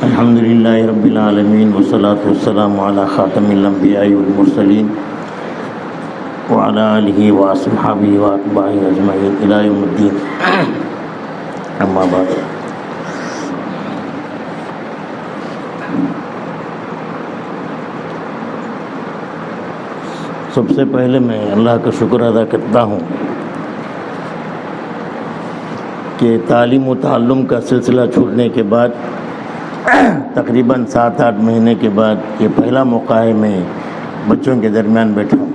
الحمد للہ رب العالمین والصلاة والسلام علی خاتم الانبیاء والمرسلین وعلی آلہ واصحابہ واتباعہ اجمعین الی یوم الدین، اما بعد۔ سب سے پہلے میں اللہ کا شکر ادا کرتا ہوں کہ تعلیم و تعلم کا سلسلہ چھوٹنے کے بعد تقریباً 7-8 مہینے کے بعد یہ پہلا موقع ہے میں بچوں کے درمیان بیٹھا ہوں۔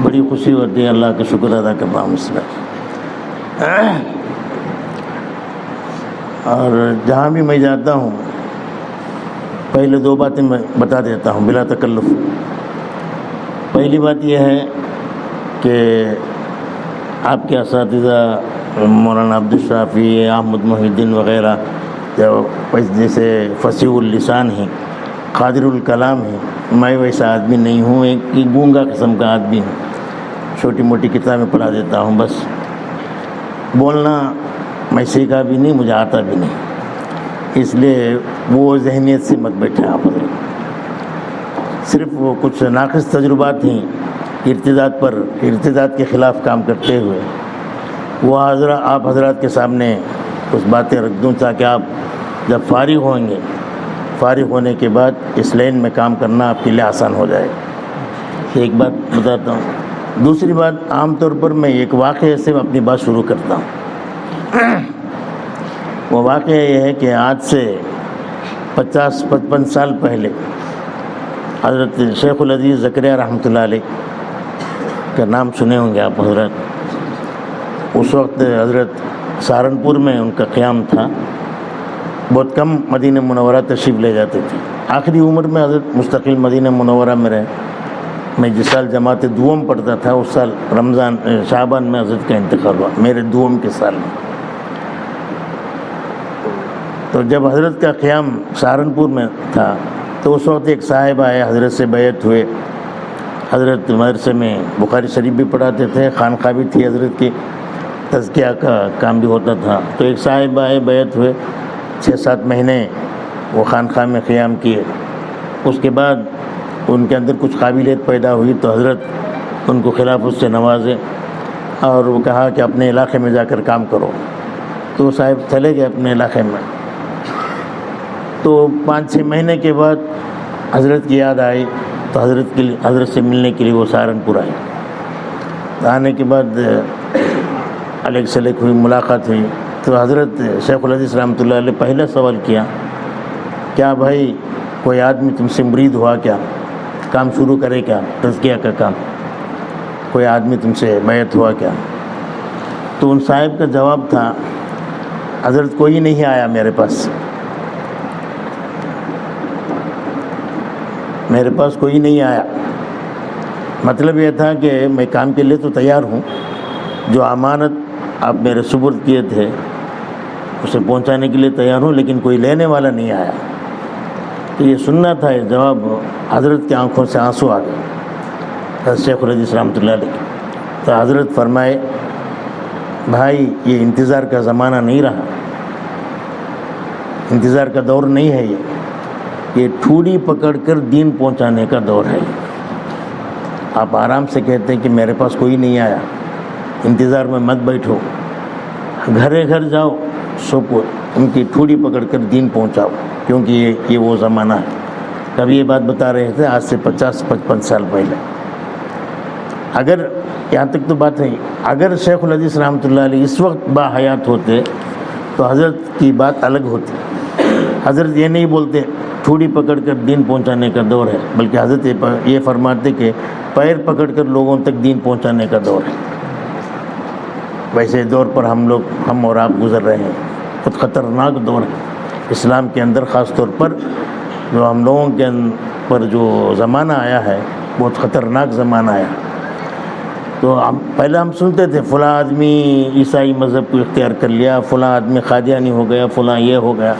بڑی خوشی ہوتی ہے، اللہ کا شکر ادا کرتا ہوں اس میں۔ اور جہاں بھی میں جاتا ہوں پہلے 2 باتیں میں بتا دیتا ہوں بلا تکلف۔ پہلی بات یہ ہے کہ آپ کے اساتذہ مولانا عبدالشافی، احمد محی الدین وغیرہ جو جیسے فصیح اللسان ہیں، قادر الکلام ہیں، میں ویسا آدمی نہیں ہوں، ایک گونگا قسم کا آدمی ہوں۔ چھوٹی موٹی کتابیں پڑھا دیتا ہوں، بس بولنا میں سیکھا بھی نہیں، مجھے آتا بھی نہیں، اس لیے وہ ذہنیت سے مت بیٹھے آپ حضرت۔ صرف وہ کچھ ناقص تجربات ہیں ارتداد کے خلاف کام کرتے ہوئے، وہ آپ حضرات کے سامنے کچھ باتیں رکھ دوں تاکہ آپ جب فارغ ہوں گے، فارغ ہونے کے بعد اس لائن میں کام کرنا آپ کے لیے آسان ہو جائے۔ ایک بات بتاتا ہوں۔ دوسری بات، عام طور پر میں ایک واقعے سے اپنی بات شروع کرتا ہوں۔ وہ واقعہ یہ ہے کہ آج سے 50-55 سال پہلے حضرت شیخ العزیز زکریا رحمۃ اللہ علیہ کا نام سنے ہوں گے آپ حضرت۔ اس وقت حضرت سہارنپور میں ان کا قیام تھا، بہت کم مدینہ منورہ تشریف لے جاتے تھے۔ آخری عمر میں حضرت مستقل مدینہ منورہ میں رہے۔ میں جس سال جماعت دوم پڑھتا تھا اس سال شعبان میں حضرت کا انتقال ہوا، میرے دوم کے سال میں۔ تو جب حضرت کا قیام سہارنپور میں تھا تو اس وقت ایک صاحب آئے، حضرت سے بیعت ہوئے۔ حضرت مدرسے میں بخاری شریف بھی پڑھاتے تھے، خانقاہ بھی تھی حضرت کی، تزکیہ کا کام بھی ہوتا تھا۔ تو ایک صاحب آئے، بیعت ہوئے، 6-7 مہینے وہ خانقاہ میں قیام کیے۔ اس کے بعد ان کے اندر کچھ قابلیت پیدا ہوئی تو حضرت ان کو خلافت سے نوازے اور وہ کہا کہ اپنے علاقے میں جا کر کام کرو۔ تو وہ صاحب چلے گئے اپنے علاقے میں۔ تو 5-6 مہینے کے بعد حضرت کی یاد آئی تو حضرت سے ملنے کے لیے وہ سہارنپور آئے۔ آنے کے بعد علیک سلیک ہوئی، ملاقات ہوئی تو حضرت شیخ العزیز رحمۃ اللہ علیہ پہلا سوال کیا بھائی کوئی آدمی تم سے مرید ہوا کیا، کام شروع کرے کیا، تزکیہ کا کام، کوئی آدمی تم سے بیعت ہوا کیا؟ تو ان صاحب کا جواب تھا، حضرت کوئی نہیں آیا میرے پاس کوئی نہیں آیا۔ مطلب یہ تھا کہ میں کام کے لیے تو تیار ہوں، جو امانت آپ میرے سپرد کیے تھے اسے پہنچانے کے لیے تیار ہوں، لیکن کوئی لینے والا نہیں آیا۔ تو یہ سننا تھا یہ جواب، حضرت کی آنکھوں سے آنسو آ گئے حضرت شیخ العزیز رحمۃ اللہ علیہ۔ تو حضرت فرمائے، بھائی یہ انتظار کا زمانہ نہیں رہا، انتظار کا دور نہیں ہے، یہ ٹھوڑی پکڑ کر دین پہنچانے کا دور ہے۔ آپ آرام سے کہتے ہیں کہ میرے پاس کوئی نہیں آیا، انتظار میں مت بیٹھو، گھرے گھر جاؤ، سب کو ان کی ٹھوڑی پکڑ کر دین پہنچاؤ، کیونکہ یہ وہ زمانہ ہے۔ کبھی یہ بات بتا رہے تھے آج سے 50-55 سال پہلے۔ اگر یہاں تک تو بات ہے، اگر شیخ العزیز رحمۃ اللہ علیہ اس وقت با حیات ہوتے تو حضرت کی بات الگ ہوتی۔ حضرت یہ نہیں بولتے ٹھوڑی پکڑ کر دین پہنچانے کا دور ہے، بلکہ حضرت یہ فرماتے کہ پیر پکڑ کر لوگوں تک دین پہنچانے کا دور ہے۔ ویسے دور پر ہم اور آپ گزر رہے ہیں، بہت خطرناک دور ہے اسلام کے اندر، خاص طور پر جو ہم لوگوں کے پر جو زمانہ آیا ہے بہت خطرناک زمانہ آیا۔ تو پہلے ہم سنتے تھے فلاں آدمی عیسائی مذہب کو اختیار کر لیا، فلاں آدمی قادیانی ہو گیا، فلاں یہ ہو گیا۔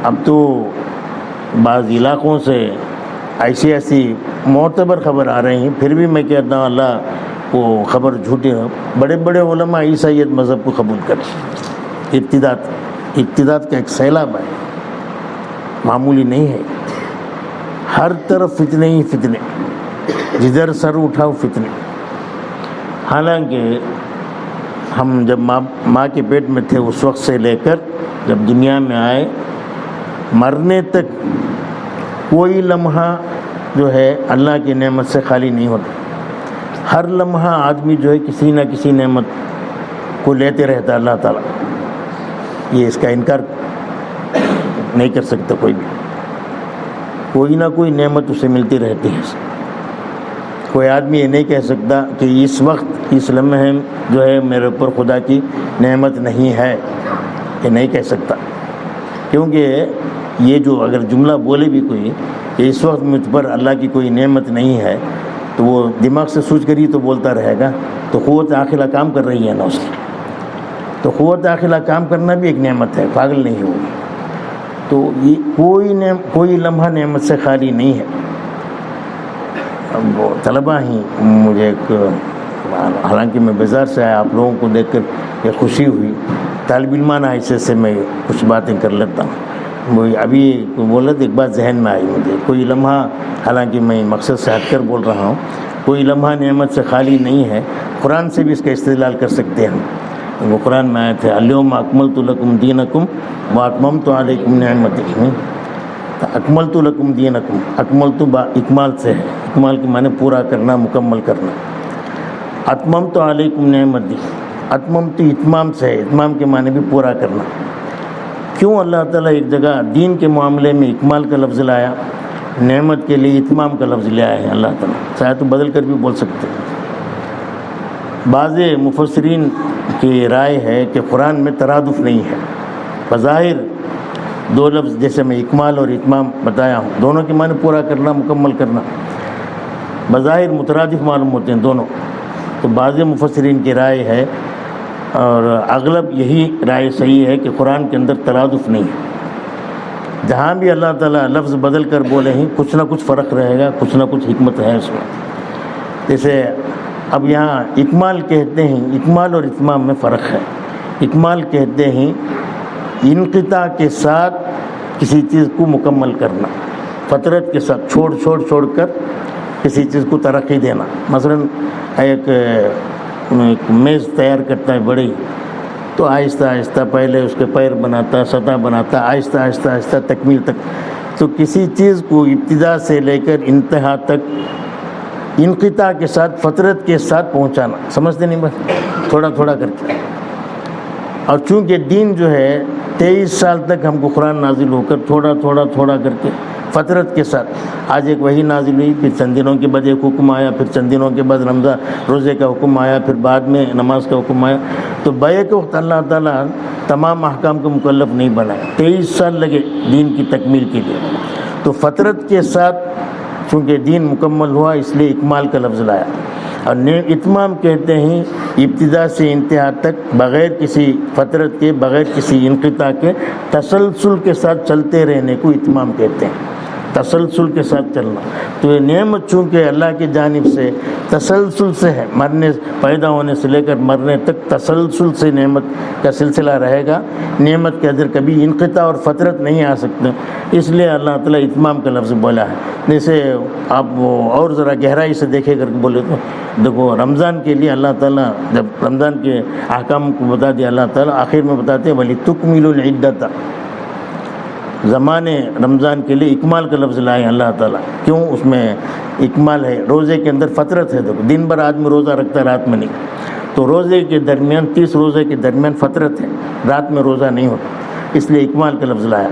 اب تو بعض علاقوں سے ایسی معتبر خبر آ رہی ہیں، پھر بھی میں کہتا ہوں اللہ وہ خبر جھوٹی ہے۔ بڑے بڑے علماء عیسائیت مذہب کو قبول کریں، ارتداد کا ایک سیلاب ہے۔ معمولی نہیں ہے. ہر طرف فتنے ہی فتنے، جدھر سر اٹھاؤ فتنے. حالانکہ ہم جب ماں کے پیٹ میں تھے اس وقت سے لے کر جب دنیا میں آئے مرنے تک کوئی لمحہ جو ہے اللہ کی نعمت سے خالی نہیں ہوتا. ہر لمحہ آدمی جو ہے کسی نہ کسی نعمت کو لیتے رہتا اللہ تعالیٰ. یہ اس کا انکار نہیں کر سکتا کوئی بھی. کوئی نہ کوئی نعمت اسے ملتی رہتی ہے. کوئی آدمی یہ نہیں کہہ سکتا کہ اس وقت اس لمحے جو ہے میرے اوپر خدا کی نعمت نہیں ہے، یہ نہیں کہہ سکتا. کیونکہ یہ جو اگر جملہ بولے بھی کوئی کہ اس وقت مجھ پر اللہ کی کوئی نعمت نہیں ہے تو وہ دماغ سے سوچ کر ہی تو بولتا رہے گا. تو قوت عاقلہ کام کر رہی ہے نا اس کی. تو قوت عاقلہ کام کرنا بھی ایک نعمت ہے، پاگل نہیں ہوگی. تو یہ کوئی لمحہ نعمت سے خالی نہیں ہے. اب وہ طلبہ ہی مجھے ایک، حالانکہ میں بازار سے آیا، آپ لوگوں کو دیکھ کر یہ خوشی ہوئی. طالب علمانہ حیثیت سے میں کچھ باتیں کر لیتا ہوں. وہ ابھی بولا تو ایک بات ذہن میں آئی مجھے. کوئی لمحہ، حالانکہ میں مقصد سے ہٹ کر بول رہا ہوں، کوئی لمحہ نعمت سے خالی نہیں ہے. قرآن سے بھی اس کا استدلال کر سکتے ہیں ہم. وہ قرآن میں آئے تھے الیوم اکملت لکم دینکم واتممت علیکم نعمتی. اکملت لکم دینکم، اکملت با اکمال سے ہے. اکمال کے معنی پورا کرنا، مکمل کرنا. اتممت علیکم نعمتی، اتممت اتمام سے ہے. اتمام کے معنی بھی پورا کرنا. کیوں اللہ تعالیٰ ایک جگہ دین کے معاملے میں اکمال کا لفظ لایا، نعمت کے لیے اتمام کا لفظ لیا ہے اللہ تعالیٰ؟ چاہے تو بدل کر بھی بول سکتے ہیں. بعض مفسرین کی رائے ہے کہ قرآن میں ترادف نہیں ہے. بظاہر دو لفظ جیسے میں اکمال اور اتمام بتایا ہوں، دونوں کے معنی پورا کرنا، مکمل کرنا، بظاہر مترادف معلوم ہوتے ہیں دونوں. تو بعض مفسرین کی رائے ہے، اور اغلب یہی رائے صحیح ہے، کہ قرآن کے اندر ترادف نہیں ہے. جہاں بھی اللہ تعالیٰ لفظ بدل کر بولے ہیں کچھ نہ کچھ فرق رہے گا، کچھ نہ کچھ حکمت ہے اس میں. جیسے اب یہاں اکمال کہتے ہیں، اکمال اور اتمام میں فرق ہے. اکمال کہتے ہیں انقطاع کے ساتھ کسی چیز کو مکمل کرنا، فطرت کے ساتھ چھوڑ کر کسی چیز کو ترقی دینا. مثلا ایک میز تیار کرتا ہے بڑی، تو آہستہ آہستہ پہلے اس کے پیر بناتا، سطح بناتا، آہستہ آہستہ تکمیل تک. تو کسی چیز کو ابتدا سے لے کر انتہا تک انقطاع کے ساتھ، فطرت کے ساتھ پہنچانا. سمجھتے نہیں بس تھوڑا تھوڑا کر کے. اور چونکہ دین جو ہے 23 سال تک ہم کو قرآن نازل ہو کر تھوڑا کر کے فطرت کے ساتھ، آج ایک وحی نازل ہوئی، پھر چند دنوں کے بعد ایک حکم آیا، پھر چند دنوں کے بعد رمضان روزے کا حکم آیا، پھر بعد میں نماز کا حکم آیا. تو بیک وقت اللہ تعالیٰ تمام احکام کو مکلف نہیں بنائے. 23 سال لگے دین کی تکمیل کے لیے. تو فطرت کے ساتھ چونکہ دین مکمل ہوا، اس لیے اکمال کا لفظ لایا. اور اتمام کہتے ہیں ابتدا سے انتہا تک بغیر کسی فطرت کے، بغیر کسی انقطاع کے تسلسل کے ساتھ چلتے رہنے کو اتمام کہتے ہیں. تسلسل کے ساتھ چلنا. تو یہ نعمت چونکہ اللہ کی جانب سے تسلسل سے ہے، مرنے پیدا ہونے سے لے کر مرنے تک تسلسل سے نعمت کا سلسلہ رہے گا. نعمت کے اندر کبھی انقطاع اور فطرت نہیں آ سکتے، اس لیے اللہ تعالیٰ اتمام کا لفظ بولا ہے. جیسے آپ وہ اور ذرا گہرائی سے دیکھے کر کے بولے تو دیکھو، رمضان کے لیے اللہ تعالیٰ جب رمضان کے احکام کو بتا دیا، اللہ تعالیٰ آخر میں بتاتے ہیں وَلِتُكْمِلُوا الْعِدَّةَ. زمانے رمضان کے لیے اکمال کا لفظ لائے اللہ تعالیٰ. کیوں؟ اس میں اکمال ہے. روزے کے اندر فطرت ہے. دیکھو دن بھر آدمی روزہ رکھتا ہے، رات میں نہیں. تو روزے کے درمیان 30 روزے کے درمیان فطرت ہے، رات میں روزہ نہیں ہوتا، اس لیے اکمال کا لفظ لایا.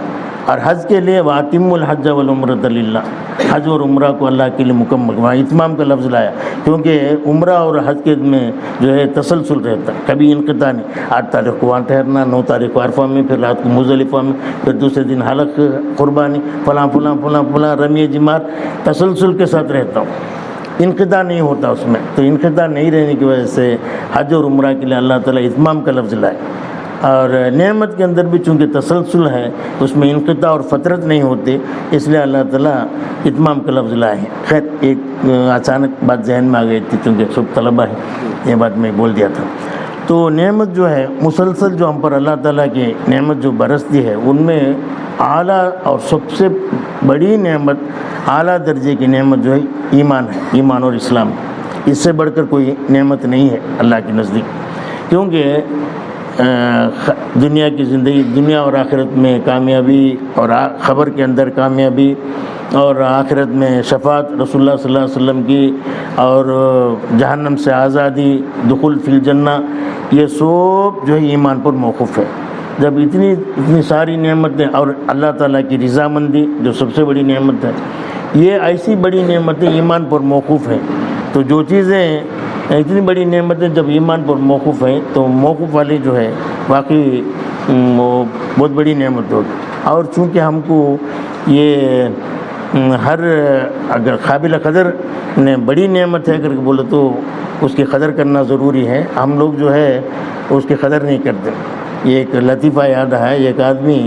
اور حج کے لیے وَأَتِمُّوا الْحَجَّ وَالْعُمْرَةَ لِلَّهِ، حج اور عمرہ کو اللہ کے لیے مکمل، وہاں اتمام کا لفظ لایا. کیونکہ عمرہ اور حج کے میں جو ہے تسلسل رہتا ہے، کبھی انقطاع نہیں. 8 تاریخ کو وہاں ٹھہرنا، 9 تاریخ کو عرفہ میں، پھر رات کو مزدلفہ میں، پھر دوسرے دن حلق، قربانی، فلاں رمی جمار، تسلسل کے ساتھ رہتا ہوں، انقطاع نہیں ہوتا اس میں. تو انقطاع نہیں رہنے کی وجہ سے حج اور عمرہ کے لیے اللہ تعالیٰ اتمام کا لفظ لائے. اور نعمت کے اندر بھی چونکہ تسلسل ہے، اس میں انقطاع اور فطرت نہیں ہوتی، اس لیے اللہ تعالیٰ اتمام کا لفظ لائے ہیں. خیر، ایک اچانک بات ذہن میں آ گئی تھی، چونکہ سب طلبہ ہے، یہ بات میں بول دیا تھا. تو نعمت جو ہے مسلسل جو ہم پر اللہ تعالیٰ کی نعمت جو برستی ہے، ان میں اعلیٰ اور سب سے بڑی نعمت، اعلیٰ درجے کی نعمت جو ہے ایمان ہے، ایمان اور اسلام۔ اس سے بڑھ کر کوئی نعمت نہیں ہے اللہ کے نزدیک، کیونکہ دنیا کی زندگی، دنیا اور آخرت میں کامیابی، اور خبر کے اندر کامیابی، اور آخرت میں شفاعت رسول اللہ صلی اللہ علیہ وسلم کی، اور جہنم سے آزادی، دخول فی الجنہ، یہ سب جو ہے ایمان پر موقوف ہے۔ جب اتنی ساری نعمتیں اور اللہ تعالیٰ کی رضامندی جو سب سے بڑی نعمت ہے، یہ ایسی بڑی نعمتیں ایمان پر موقوف ہیں، تو جو چیزیں اتنی بڑی نعمتیں جب ایمان پر موقوف ہیں تو موقوف والی جو ہے واقعی وہ بہت بڑی نعمت ہوگی۔ اور چونکہ ہم کو یہ ہر اگر قابل قدر نے بڑی نعمت ہے کر کے بولے تو اس کی قدر کرنا ضروری ہے، ہم لوگ جو ہے اس کی قدر نہیں کرتے۔ یہ ایک لطیفہ یاد ہے، ایک آدمی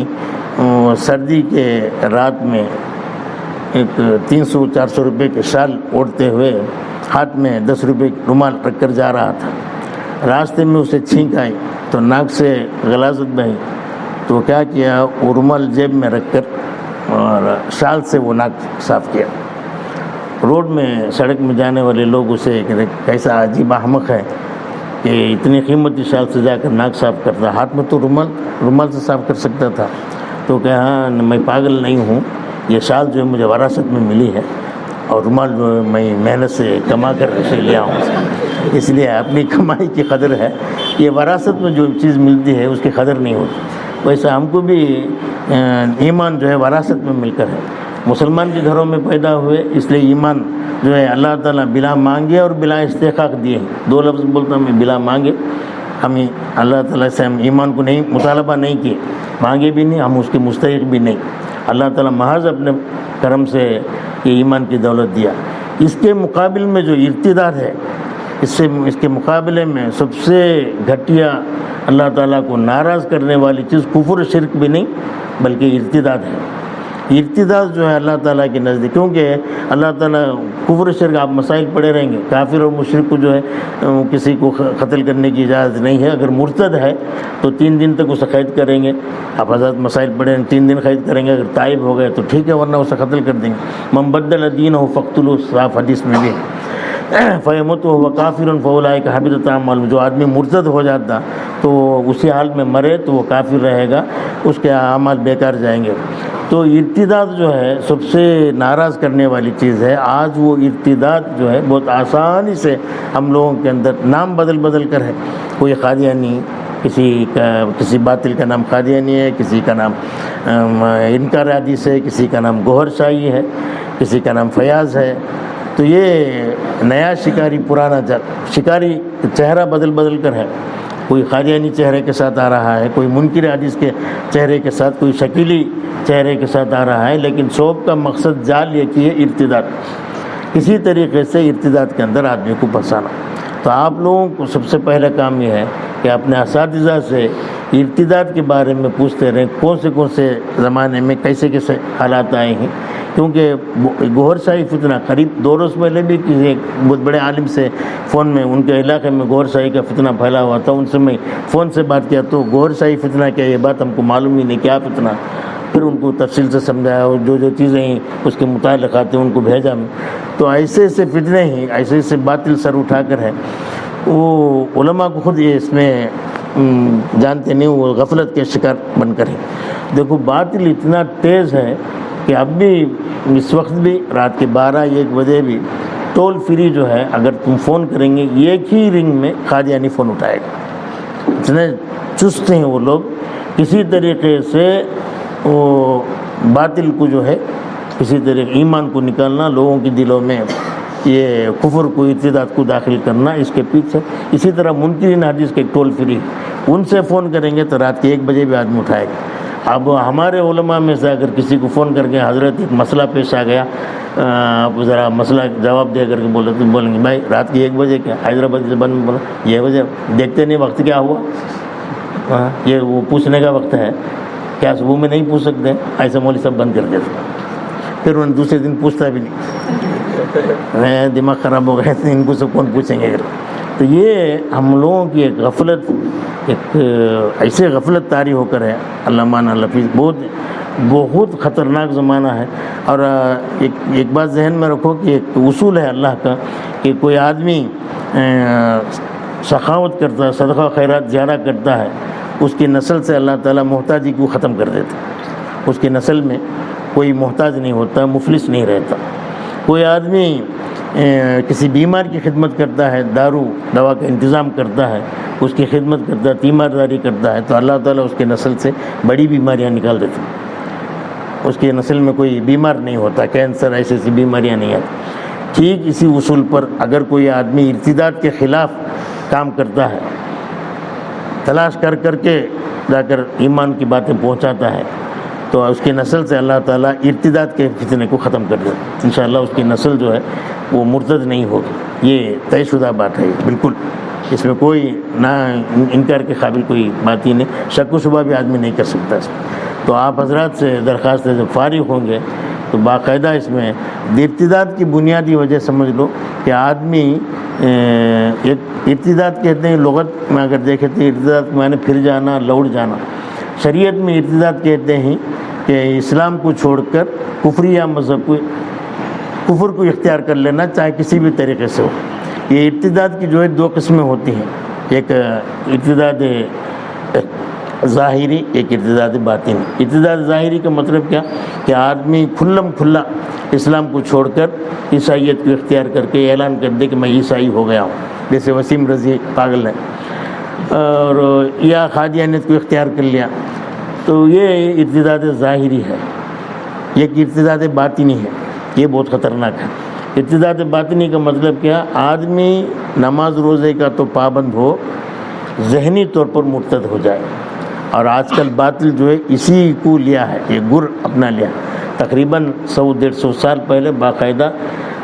سردی کے رات میں ایک 300-400 روپے کے شال اوڑھتے ہوئے ہاتھ میں 10 روپے رومال رکھ کر جا رہا تھا۔ راستے میں اسے چھینک آئی تو ناک سے غلاظت بہی، تو کیا کیا، وہ رومال جیب میں رکھ کر اور شال سے وہ ناک صاف کیا۔ روڈ میں، سڑک میں جانے والے لوگ اسے کیسا عجیب احمق ہے کہ اتنی قیمتی شال سے جا کر ناک صاف کرتا، ہاتھ میں تو رومال سے صاف کر سکتا تھا۔ تو کہ ہاں میں پاگل نہیں ہوں، یہ شال جو ہے مجھے وراثت میں ملی ہے، اور رومال جو ہے میں محنت سے کما کر اسے لیا ہوں، اس لیے اپنی کمائی کی قدر ہے، یہ وراثت میں جو چیز ملتی ہے اس کی قدر نہیں ہوتی۔ ویسے ہم کو بھی ایمان جو ہے وراثت میں مل کر ہے، مسلمان کے گھروں میں پیدا ہوئے، اس لیے ایمان جو ہے اللہ تعالیٰ بلا مانگے اور بلا استحقاق دیے ہیں۔ 2 لفظ بولتا ہوں میں، بلا مانگے، ہمیں اللہ تعالیٰ سے ہم ایمان کو نہیں مطالبہ نہیں کیے، مانگے بھی نہیں، ہم اس کے مستحق بھی نہیں، اللہ تعالیٰ محض اپنے کرم سے یہ ایمان کی دولت دیا۔ اس کے مقابل میں جو ارتداد ہے، اس کے مقابلے میں سب سے گھٹیا، اللہ تعالیٰ کو ناراض کرنے والی چیز کفر و شرک بھی نہیں بلکہ ارتداد ہے۔ ارتداد جو ہے اللہ تعالیٰ کے نزدیک، کیونکہ اللہ تعالیٰ کفر و شرک آپ مسائل پڑے رہیں گے، کافر اور مشرک کو جو ہے کسی کو قتل کرنے کی اجازت نہیں ہے، اگر مرتد ہے تو 3 دن تک اسے قید کریں گے، آپ حضرات مسائل پڑھیں، 3 دن قید کریں گے، اگر تائب ہو گئے تو ٹھیک ہے، ورنہ اسے قتل کر دیں گے۔ من بدل دینہ فاقتلوہ، صاف حدیث میں بھی، فیمت وہو کافر فاولئک حبطت اعمالہم، جو آدمی مرتد ہو جاتا تو اسی حال میں مرے تو وہ کافر رہے گا، اس کے اعمال بیکار جائیں گے۔ تو ارتداد جو ہے سب سے ناراض کرنے والی چیز ہے۔ آج وہ ارتداد جو ہے بہت آسانی سے ہم لوگوں کے اندر نام بدل کر ہے، کوئی قادیانی، کسی باطل کا نام قادیانی ہے، کسی کا نام انکار حدیث ہے، کسی کا نام گوہر شاہی ہے، کسی کا نام فیاض ہے۔ تو یہ نیا شکاری پرانا شکاری چہرہ بدل کر ہے، کوئی قادیانی چہرے کے ساتھ آ رہا ہے، کوئی منکر حدیث کے چہرے کے ساتھ، کوئی شکیلی چہرے کے ساتھ آ رہا ہے، لیکن سب کا مقصد جال یہ کہ ارتداد، کسی طریقے سے ارتداد کے اندر آدمی کو پھنسانا۔ تو آپ لوگوں کو سب سے پہلا کام یہ ہے کہ اپنے اساتذہ سے ارتداد کے بارے میں پوچھتے رہیں، کون سے زمانے میں کیسے حالات آئے ہیں، کیونکہ گوہر شاہی فتنہ قریب 2 روز پہلے بھی کسی ایک بہت بڑے عالم سے فون میں، ان کے علاقے میں گوہر شاہی کا فتنہ پھیلا ہوا تھا، ان سے میں فون سے بات کیا تو گوہر شاہی فتنہ کیا، یہ بات ہم کو معلوم ہی نہیں کیا فتنہ، پھر ان کو تفصیل سے سمجھایا اور جو چیزیں اس کے متعلقات ہیں ان کو بھیجا میں۔ تو ایسے فتنے ہی، ایسے باطل سر اٹھا کر ہے، وہ علماء کو خود یہ اس میں جانتے نہیں، وہ غفلت کے شکار بن کر ہے۔ دیکھو باطل اتنا تیز ہے کہ اب بھی اس وقت بھی رات کے 12-1 بجے بھی ٹول فری جو ہے، اگر تم فون کریں گے ایک ہی رنگ میں قادیانی فون اٹھائے گا، اتنے چست ہیں وہ لوگ، کسی طریقے سے وہ باطل کو جو ہے، کسی طریقے ایمان کو نکالنا، لوگوں کے دلوں میں یہ کفر کو، ارتداد کو داخل کرنا، اس کے پیچھے۔ اسی طرح منکرین حدیث کے ٹول فری، ان سے فون کریں گے تو رات کے 1 بجے بھی آدمی اٹھائے گا۔ اب ہمارے علماء میں سے اگر کسی کو فون کر کے حضرت ایک مسئلہ پیش آ گیا، آپ ذرا مسئلہ جواب دے کر کے بولے تو بولیں گے بھائی رات کے 1 بجے کیا، حیدرآباد سے بند بولا یہ وجہ دیکھتے نہیں وقت کیا ہوا، یہ وہ پوچھنے کا وقت ہے کیا، صبح میں نہیں پوچھ سکتے، ایسے مولوی سب بند کر دیتے، پھر انہیں دوسرے دن پوچھتا بھی نہیں، دماغ خراب ہو گئے ان کو سب کون پوچھیں گے۔ تو یہ ہم لوگوں کی ایک غفلت، ایک ایسے غفلت طاری ہو کر ہے، علامہ حفیظ بہت بہت خطرناک زمانہ ہے. اور ایک بات ذہن میں رکھو کہ ایک اصول ہے اللہ کا کہ کوئی آدمی سخاوت کرتا ہے, صدقہ خیرات زیادہ کرتا ہے, اس کی نسل سے اللہ تعالیٰ محتاجی کو ختم کر دیتا. اس کی نسل میں کوئی محتاج نہیں ہوتا, مفلس نہیں رہتا. کوئی آدمی کسی بیمار کی خدمت کرتا ہے, دارو دوا کا انتظام کرتا ہے, اس کی خدمت کرتا ہے, تیمارداری کرتا ہے, تو اللہ تعالیٰ اس کے نسل سے بڑی بیماریاں نکال دیتے. اس کی نسل میں کوئی بیمار نہیں ہوتا, کینسر ایسی بیماریاں نہیں آتی. ٹھیک اسی اصول پر اگر کوئی آدمی ارتداد کے خلاف کام کرتا ہے, تلاش کر کر کے جا کر ایمان کی باتیں پہنچاتا ہے, تو اس کی نسل سے اللہ تعالیٰ ارتداد کے فتنے کو ختم کر دیتا. انشاءاللہ اس کی نسل جو ہے وہ مرتد نہیں ہوگی. یہ طے شدہ بات ہے, بالکل اس میں کوئی نہ انکار کے قابل کوئی بات ہی نہیں, شک و شبہ بھی آدمی نہیں کر سکتا اس میں. تو آپ حضرات سے درخواست ہے, جب فارغ ہوں گے تو باقاعدہ اس میں ارتداد کی بنیادی وجہ سمجھ لو کہ آدمی ارتداد کہتے ہیں لغت میں اگر دیکھیں تو ارتداد کے معنی پھر جانا, لوٹ جانا. شریعت میں ارتداد کہتے ہیں کہ اسلام کو چھوڑ کر کفر یا مذہب کو, کفر کو اختیار کر لینا, چاہے کسی بھی طریقے سے ہو. یہ ارتداد کی جو ہے دو قسمیں ہوتی ہیں, ایک ارتداد ظاہری, ایک ارتداد باطنی. ارتداد ظاہری کا مطلب کیا کہ آدمی کھلم کھلا اسلام کو چھوڑ کر عیسائیت کو اختیار کر کے اعلان کر دے کہ میں عیسائی ہو گیا ہوں, جیسے وسیم رضی پاگل ہے, اور یا قادیانیت کو اختیار کر لیا. تو یہ ارتداد ظاہری ہے. ایک ارتداد باطنی ہے, یہ بہت خطرناک ہے. ارتداد باطنی کا مطلب کیا, آدمی نماز روزے کا تو پابند ہو, ذہنی طور پر مرتد ہو جائے. اور آج کل باطل جو ہے اسی کو لیا ہے, یہ گر اپنا لیا. تقریباً 100-150 سال پہلے باقاعدہ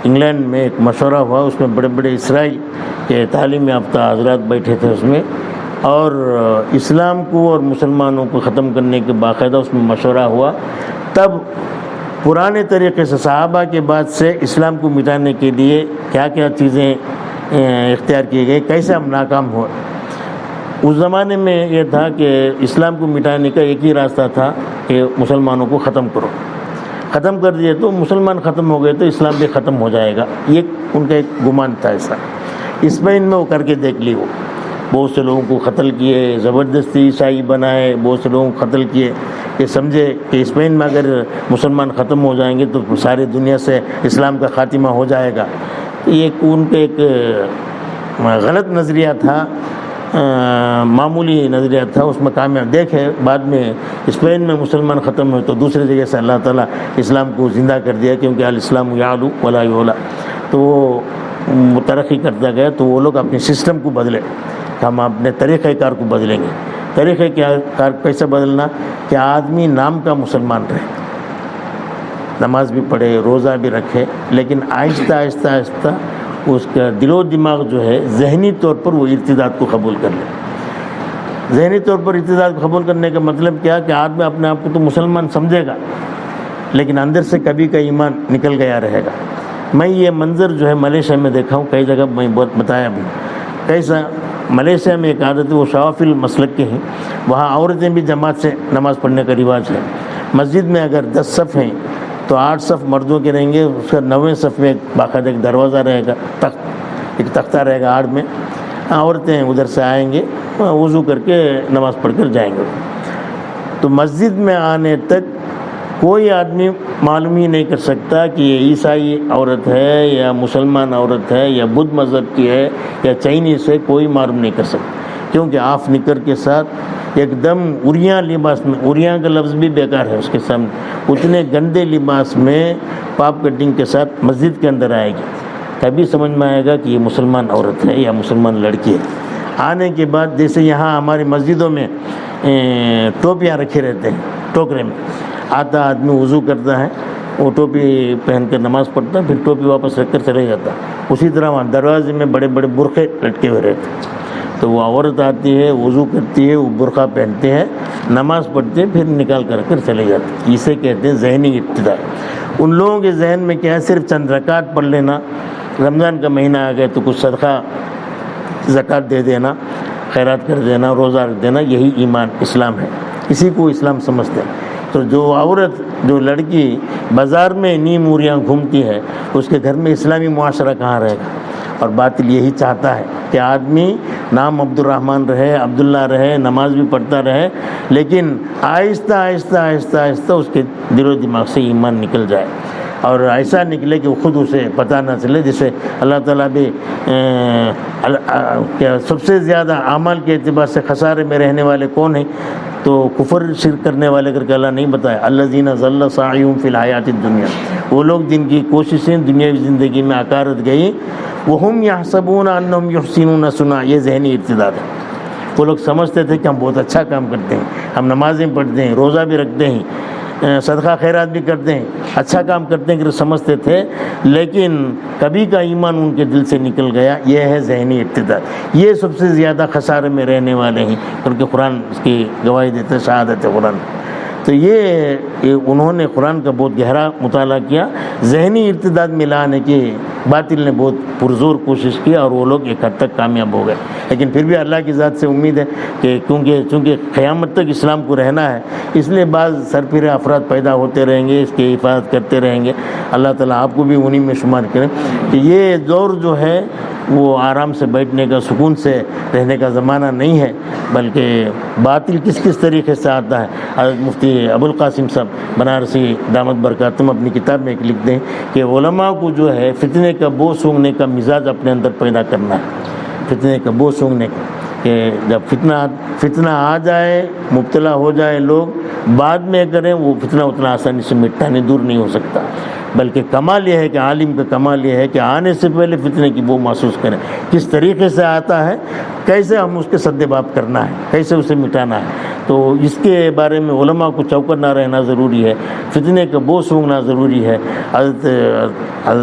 انگلینڈ میں ایک مشورہ ہوا, اس میں بڑے بڑے اسرائیل کے تعلیم یافتہ حضرات بیٹھے تھے اس میں, اور اسلام کو اور مسلمانوں کو ختم کرنے کے باقاعدہ اس میں مشورہ ہوا. تب پرانے طریقے سے صحابہ کے بعد سے اسلام کو مٹانے کے لیے کیا کیا چیزیں اختیار کی گئی, کیسے ہم ناکام ہوئے. اس زمانے میں یہ تھا کہ اسلام کو مٹانے کا ایک ہی راستہ تھا کہ مسلمانوں کو ختم کرو. ختم کر دیے تو مسلمان ختم ہو گئے تو اسلام بھی ختم ہو جائے گا, یہ ان کا ایک گمان تھا. ایسا اسپین میں وہ کر کے دیکھ لی. وہ بہت سے لوگوں کو قتل کیے, زبردستی عیسائی بنائے, بہت سے لوگوں کو قتل کیے. یہ سمجھے کہ اسپین میں اگر مسلمان ختم ہو جائیں گے تو ساری دنیا سے اسلام کا خاتمہ ہو جائے گا. یہ ان کا ایک غلط نظریہ تھا, معمولی نظریہ تھا. اس میں کامیاب دیکھے بعد میں اسپین میں مسلمان ختم ہوئے تو دوسری جگہ سے اللہ تعالیٰ اسلام کو زندہ کر دیا, کیونکہ الاسلام یعلو ولا یعلا. تو وہ ترقی کرتا گیا. تو وہ لوگ اپنے سسٹم کو بدلے, ہم اپنے طریقہ کار کو بدلیں گے. طریقہ کار کیسے بدلنا کہ آدمی نام کا مسلمان رہے, نماز بھی پڑھے, روزہ بھی رکھے, لیکن آہستہ آہستہ آہستہ اس کا دل و دماغ جو ہے ذہنی طور پر وہ ارتداد کو قبول کر لے. ذہنی طور پر ارتداد کو قبول کرنے کا مطلب کیا کہ آدمی اپنے آپ کو تو مسلمان سمجھے گا, لیکن اندر سے کبھی کا ایمان نکل گیا رہے گا. میں یہ منظر جو ہے ملیشیا میں دیکھا ہوں, کئی جگہ میں بہت بتایا بھی. کیسا ملیشیا میں ایک عادت ہے, وہ شوافل مسلک کے ہیں, وہاں عورتیں بھی جماعت سے نماز پڑھنے کا رواج ہے. مسجد میں اگر 10 صف ہیں تو 8 صف مردوں کے رہیں گے, اس کا 9ویں صف میں باقاعدہ ایک دروازہ رہے گا, ایک تختہ رہے گا آڑ میں. عورتیں ادھر سے آئیں گے, وضو کر کے نماز پڑھ کر جائیں گے. تو مسجد میں آنے تک کوئی آدمی معلوم ہی نہیں کر سکتا کہ یہ عیسائی عورت ہے یا مسلمان عورت ہے یا بدھ مذہب کی ہے یا چائنیز ہے, کوئی معلوم نہیں کر سکتا. کیونکہ آف نکر کے ساتھ ایک دم اریاں لباس میں, اریاں کا لفظ بھی بیکار ہے اس کے سامنے, اتنے گندے لباس میں پاپ کٹنگ کے ساتھ مسجد کے اندر آئے گی. تبھی سمجھ میں آئے گا کہ یہ مسلمان عورت ہے یا مسلمان لڑکی ہے. آنے کے بعد جیسے یہاں ہماری مسجدوں میں ٹوپیاں رکھے رہتے ہیں ٹوکرے میں, آتا آدمی وضو کرتا ہے, وہ ٹوپی پہن کر نماز پڑھتا ہے, پھر ٹوپی واپس رکھ کر چلے جاتا. اسی طرح وہاں دروازے میں بڑے بڑے برقعے لٹکے ہوئے رہتے. تو وہ عورت آتی ہے, وضو کرتی ہے, وہ برقع پہنتے ہیں, نماز پڑھتے ہیں, پھر نکال کر چلے جاتے. اسے کہتے ہیں ذہنی ارتداد. ان لوگوں کے ذہن میں کیا ہے, صرف چند رکعت پڑھ لینا, رمضان کا مہینہ آ گیا تو کچھ صدقہ زکوٰۃ دے دینا, خیرات کر دینا, روزہ رکھ دینا, یہی ایمان اسلام ہے. اسی کو اسلام سمجھتے ہیں. تو جو عورت جو لڑکی بازار میں نیم موریاں گھومتی ہے اس کے گھر میں اسلامی معاشرہ کہاں رہے گا؟ اور باطل یہی چاہتا ہے کہ آدمی نام عبد الرحمن رہے، عبداللہ رہے، نماز بھی پڑھتا رہے، لیکن آہستہ آہستہ آہستہ آہستہ اس کے دل و دماغ سے ایمان نکل جائے، اور ایسا نکلے کہ وہ خود اسے پتہ نہ چلے. جسے اللہ تعالیٰ بھی کیا سب سے زیادہ اعمال کے اعتبار سے خسارے میں رہنے والے کون ہیں؟ تو کفر شرک کرنے والے کر کے اللہ نہیں بتایا، الذین ضل سعیہم فی الحیات الدنیا، وہ لوگ جن کی کوششیں دنیاوی زندگی میں عکارت گئی، وہم یحسبون انہم یحسنون صنعا، یہ ذہنی ارتداد ہے. وہ لوگ سمجھتے تھے کہ ہم بہت اچھا کام کرتے ہیں، ہم نمازیں پڑھتے ہیں، روزہ بھی رکھتے ہیں، صدقہ خیرات بھی کرتے ہیں، اچھا کام کرتے ہیں کہ سمجھتے تھے، لیکن کبھی کا ایمان ان کے دل سے نکل گیا. یہ ہے ذہنی ارتداد. یہ سب سے زیادہ خسارے میں رہنے والے ہیں، کیونکہ قرآن اس کی گواہی دیتے، شہادت ہے قرآن. تو یہ انہوں نے قرآن کا بہت گہرا مطالعہ کیا، ذہنی ارتداد میں لانے کی باطل نے بہت پرزور کوشش کی، اور وہ لوگ ایک حد تک کامیاب ہو گئے. لیکن پھر بھی اللہ کی ذات سے امید ہے کہ چونکہ قیامت تک اسلام کو رہنا ہے، اس لیے بعض سرپیرے افراد پیدا ہوتے رہیں گے، اس کی حفاظت کرتے رہیں گے. اللہ تعالیٰ آپ کو بھی انہی میں شمار کریں کہ یہ دور جو ہے وہ آرام سے بیٹھنے کا، سکون سے رہنے کا زمانہ نہیں ہے، بلکہ باطل کس طریقے سے آتا ہے. حضرت مفتی ابوالقاسم صاحب بنارسی دامت برکاتہم اپنی کتاب میں ایک لکھتے ہیں کہ علماء کو جو ہے فتنے کا بو سونگھنے کا مزاج اپنے اندر پیدا کرنا ہے. فتنے کا بو سونگھنے کا، کہ جب فتنہ آ جائے، مبتلا ہو جائے لوگ، بعد میں کریں وہ فتنہ اتنا آسانی سے مٹتا نہیں، دور نہیں ہو سکتا. بلکہ کمال یہ ہے کہ عالم کا کمال یہ ہے کہ آنے سے پہلے فتنے کی بو محسوس کریں، کس طریقے سے آتا ہے، کیسے ہم اس کے سد باب کرنا ہے، کیسے اسے مٹانا ہے. تو اس کے بارے میں علماء کو چوکنا رہنا ضروری ہے، فتنے کا بو سونگھنا ضروری ہے. حضرت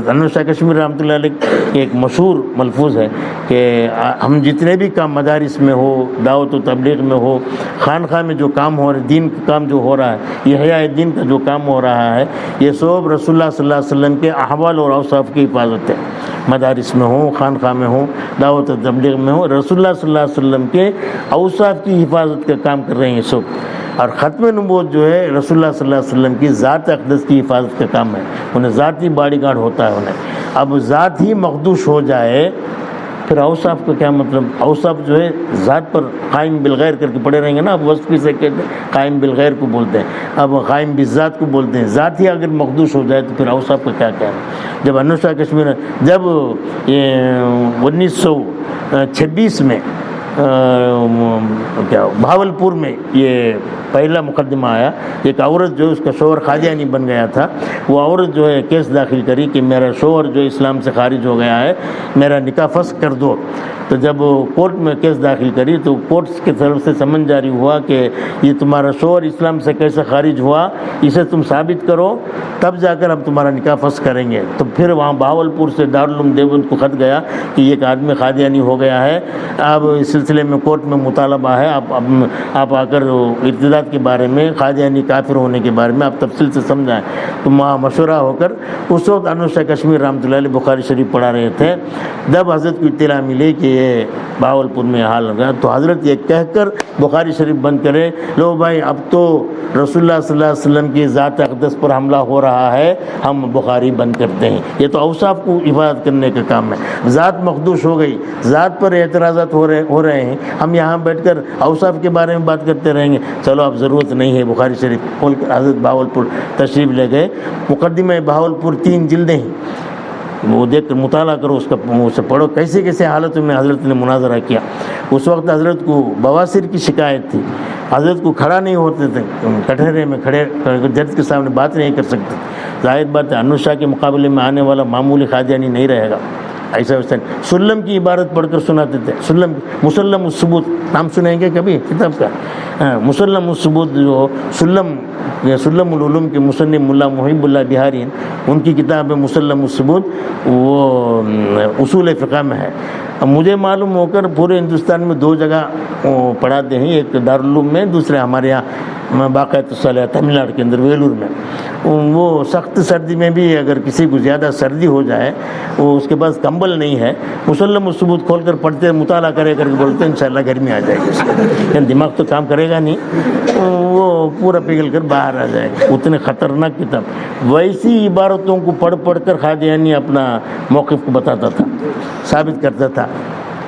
انور شاہ کشمیری رحمۃ اللہ علیہ کی ایک مشہور ملفوظ ہے کہ ہم جتنے بھی کام مدارس میں ہو، دعوت و تبلیغ میں ہو، خانقاہ میں جو کام ہو رہا ہے، دین کا کام جو ہو رہا ہے، یہ احیاء دین کا جو کام ہو رہا ہے، یہ سب رسول اللہ صلی اللہ علیہ وسلم کے احوال اور اوصاف کی حفاظت ہے. مدارس میں ہوں، خانقاہ میں ہوں، دعوت و تبلیغ میں ہوں، رسول اللہ صلی اللہ علیہ وسلم کے اوصاف کی حفاظت کا کام کر رہے ہیں سب. اور ختم نبوت جو ہے رسول اللہ صلی اللہ علیہ وسلم کی ذات اقدس کی حفاظت کا کام ہے. انہیں ذاتی باڈی گارڈ ہوتا ہے انہیں. اب ذات ہی مخدوش ہو جائے پھر اوصاف کا کیا مطلب؟ اوصاف جو ہے ذات پر قائم بالغیر کر کے پڑے رہیں گے نا. اب وصف سے کہتے ہیں قائم بالغیر کو بولتے ہیں، اب قائم بالذات کو بولتے ہیں. ذات ہی اگر مخدوش ہو جائے تو پھر اوصاف کا کیا ہے؟ جب انور شاہ کشمیر جب 1926 میں بہاولپور میں یہ پہلا مقدمہ آیا، ایک عورت جو اس کا شوہر قادیانی بن گیا تھا، وہ عورت جو ہے کیس داخل کری کہ میرا شوہر جو اسلام سے خارج ہو گیا ہے، میرا نکاح فسخ کر دو. تو جب کورٹ میں کیس داخل کری تو کورٹ کی طرف سے سمن جاری ہوا کہ یہ تمہارا شوہر اسلام سے کیسے خارج ہوا، اسے تم ثابت کرو، تب جا کر ہم تمہارا نکاح فسخ کریں گے. تو پھر وہاں بہاولپور سے دارالعلوم دیوبند کو خط گیا کہ ایک آدمی قادیانی ہو گیا ہے، اب اس سلسلے میں کورٹ میں مطالبہ ہے، آپ آ کر ارتداد کے بارے میں، قادیانی کافر ہونے کے بارے میں آپ تفصیل سے سمجھائیں. تو وہاں مشورہ ہو کر اس وقت انور شاہ کشمیر رحمۃ اللہ علیہ بخاری شریف پڑھا رہے تھے. جب حضرت کو اطلاع ملی کہ یہ بہاولپور میں حال لگا تو حضرت یہ کہہ کر بخاری شریف بند کرے، لو بھائی اب تو رسول اللہ صلی اللہ علیہ وسلم کی ذات اقدس پر حملہ ہو رہا ہے، ہم بخاری بند کرتے ہیں. یہ تو اوصاف کو حفاظت کرنے کا کام ہے. ذات مخدوش ہو گئی، ذات پر اعتراضات ہو رہے ہیں، ہم یہاں بیٹھ کر اوصاف کے بارے میں بات کرتے رہیں گے. چلو اب ضرورت نہیں ہے. بخاری شریف کھول کر حضرت بہاولپور تشریف لے گئے. مقدمہ بہاولپور 3 جلدیں ہیں، وہ دیکھ کر مطالعہ کرو، اس کا اسے پڑھو، کیسے کیسے حالتوں میں حضرت نے مناظرہ کیا. اس وقت حضرت کو بواسیر کی شکایت تھی، حضرت کو کھڑا نہیں ہوتے تھے، کٹہرے میں کھڑے جج کے سامنے بات نہیں کر سکتے. ظاہر بات ہے انور شاہ کے مقابلے میں آنے والا معمولی قادیانی نہیں رہے گا. ایسا ویسا سلم کی عبارت پڑھ کر سناتے تھے. سلم، مسلم الثبوت نام سنیں گے کبھی کتاب کا؟ مسلم الثبوت جو سلم العلوم کے مصنف ملا محب اللہ بہاری، ان کی کتاب ہے مسلم الثبوت، وہ اصول فقہ میں ہے. مجھے معلوم ہو کر پورے ہندوستان میں 2 جگہ پڑھاتے ہیں، ایک دارالعلوم میں، دوسرے ہمارے یہاں باقاعدہ صالح تمل ناڈو کے اندر ویلور میں. وہ سخت سردی میں بھی اگر کسی کو زیادہ سردی ہو جائے، وہ اس کے پاس کمبل نہیں ہے، مسلم الثبوت کھول کر پڑھتے، مطالعہ کرے کر کے بولتے ہیں انشاءاللہ گرمی آ جائے گی. اس کے دماغ تو کام کرے گا نہیں. وہ پورا پگھل کر باہر آ جائے گا، اتنے خطرناک کتاب۔ ویسی عبارتوں کو پڑھ پڑھ کر قادیانی اپنا موقف کو بتاتا تھا، ثابت کرتا تھا۔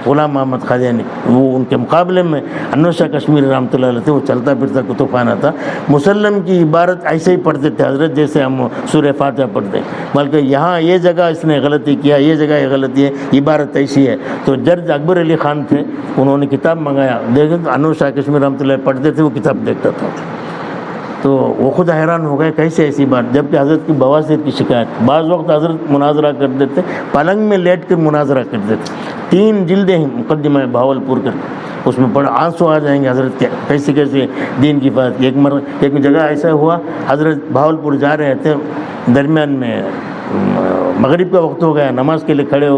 غلام محمد قادیانی، وہ ان کے مقابلے میں انور شاہ کشمیری رحمۃ اللہ علیہ تھے، وہ چلتا پھرتا کتب خانہ تھا۔ مسلم کی عبارت ایسے ہی پڑھتے تھے حضرت جیسے ہم سورہ فاتحہ پڑھتے ہیں، بلکہ یہاں یہ جگہ اس نے غلطی کیا، یہ جگہ یہ غلطی ہے، عبارت ایسی ہے۔ تو جج اکبر علی خان تھے، انہوں نے کتاب منگایا، دیکھیں تو انور شاہ کشمیری رحمۃ اللہ پڑھتے تھے، وہ کتاب دیکھتا تھا، تو وہ خود حیران ہو گئے کیسے ایسی بات، جبکہ حضرت کی بواسیر کی شکایت۔ بعض وقت حضرت مناظرہ کرتے تھے، پلنگ میں لیٹ کر مناظرہ کرتے تھے، 3 جلدیں ہیں مقدمہ بہاولپور کر، اس میں پڑھ آنسو آ جائیں گے حضرت کے، کیسے کیسے دین کی بات۔ ایک جگہ ایسا ہوا، حضرت بہاولپور جا رہے تھے، درمیان میں مغرب کا وقت ہو گیا، نماز کے لیے کھڑے ہو،